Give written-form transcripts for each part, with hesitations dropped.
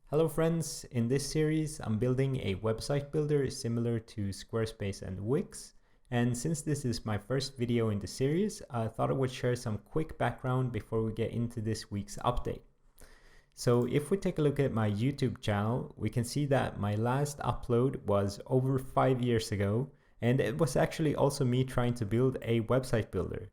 Hello friends, in this series I'm building a website builder similar to Squarespace and Wix, and since this is my first video in the series, I thought I would share some quick background before we get into this week's update. So if we take a look at my YouTube channel, we can see that my last upload was over 5 years ago, and it was actually also me trying to build a website builder.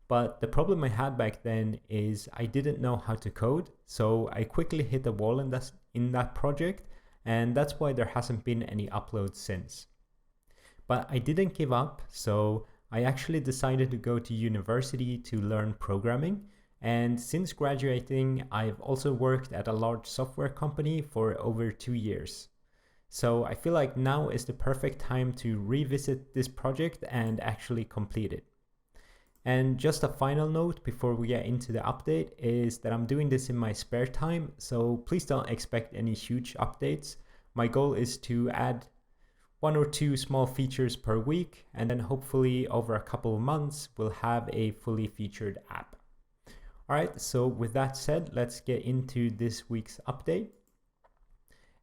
But the problem I had back then is I didn't know how to code, so I quickly hit a wall in that project, and that's why there hasn't been any uploads since. But I didn't give up, so I actually decided to go to university to learn programming, and since graduating, I've also worked at a large software company for over 2 years. So I feel like now is the perfect time to revisit this project and actually complete it. And just a final note before we get into the update is that I'm doing this in my spare time, so please don't expect any huge updates. My goal is to add 1 or 2 small features per week, and then hopefully over a couple of months we'll have a fully featured app. Alright, so with that said, let's get into this week's update.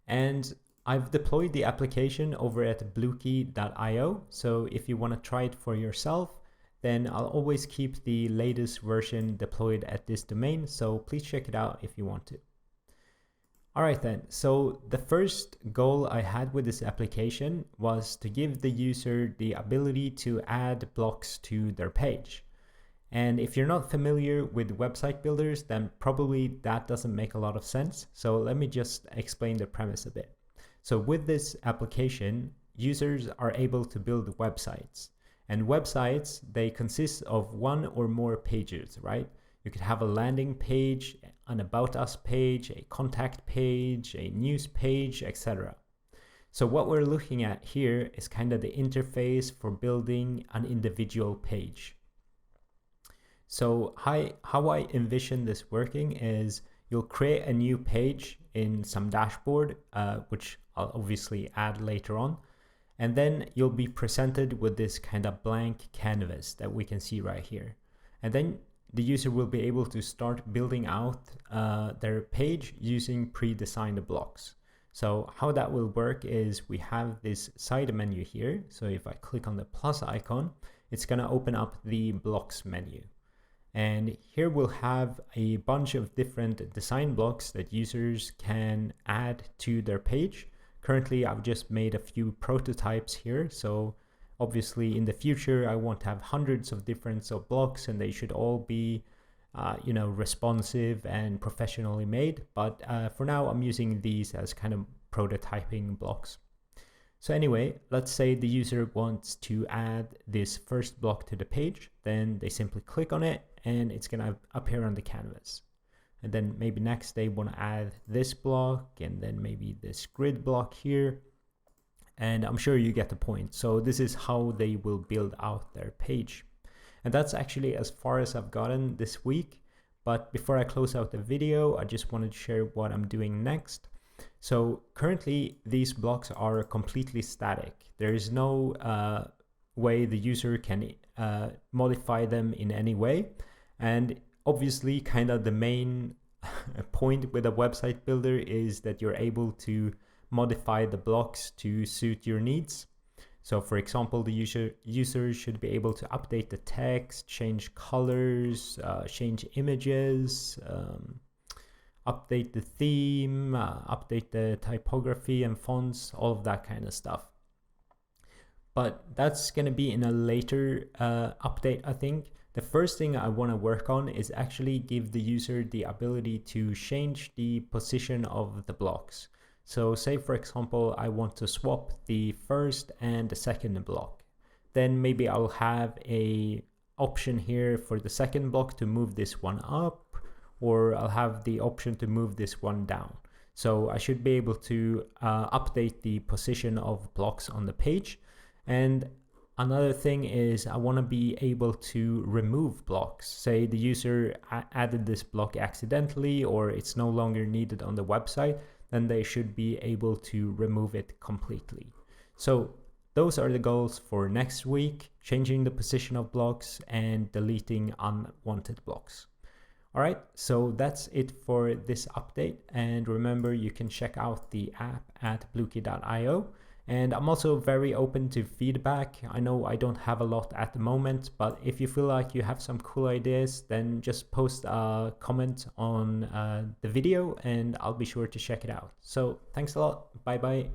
And I've deployed the application over at bluekey.io, so if you want to try it for yourself, then I'll always keep the latest version deployed at this domain, so please check it out if you want to. Alright then, so the first goal I had with this application was to give the user the ability to add blocks to their page. And if you're not familiar with website builders, then probably that doesn't make a lot of sense, so let me just explain the premise a bit. So with this application, users are able to build websites. And websites, they consist of 1 or more pages, right? You could have a landing page, an About Us page, a contact page, a news page, etc. So what we're looking at here is kind of the interface for building an individual page. So how I envision this working is you'll create a new page in some dashboard, which I'll obviously add later on. And then you'll be presented with this kind of blank canvas that we can see right here. And then the user will be able to start building out their page using pre-designed blocks. So how that will work is we have this side menu here. So if I click on the plus icon, it's going to open up the blocks menu. And here we'll have a bunch of different design blocks that users can add to their page. Currently, I've just made a few prototypes here, so obviously in the future I want to have hundreds of different blocks, and they should all be responsive and professionally made, but for now I'm using these as kind of prototyping blocks. So anyway, let's say the user wants to add this first block to the page, then they simply click on it and it's going to appear on the canvas. And then maybe next they want to add this block and then maybe this grid block here. And I'm sure you get the point. So this is how they will build out their page. And that's actually as far as I've gotten this week. But before I close out the video, I just wanted to share what I'm doing next. So currently these blocks are completely static. There is no way the user can modify them in any way. And obviously, kind of the main point with a website builder is that you're able to modify the blocks to suit your needs. So for example, the user should be able to update the text, change colors, change images, update the theme, update the typography and fonts, all of that kind of stuff. But that's going to be in a later update, I think. The first thing I want to work on is actually give the user the ability to change the position of the blocks. So say for example, I want to swap the first and the second block. Then maybe I'll have a option here for the second block to move this one up, or I'll have the option to move this one down. So I should be able to update the position of blocks on the page. And another thing is I want to be able to remove blocks. Say the user added this block accidentally or it's no longer needed on the website, then they should be able to remove it completely. So those are the goals for next week, changing the position of blocks and deleting unwanted blocks. All right, so that's it for this update. And remember, you can check out the app at Bluekey.io. And I'm also very open to feedback. I know I don't have a lot at the moment, but if you feel like you have some cool ideas, then just post a comment on the video and I'll be sure to check it out. So thanks a lot. Bye bye.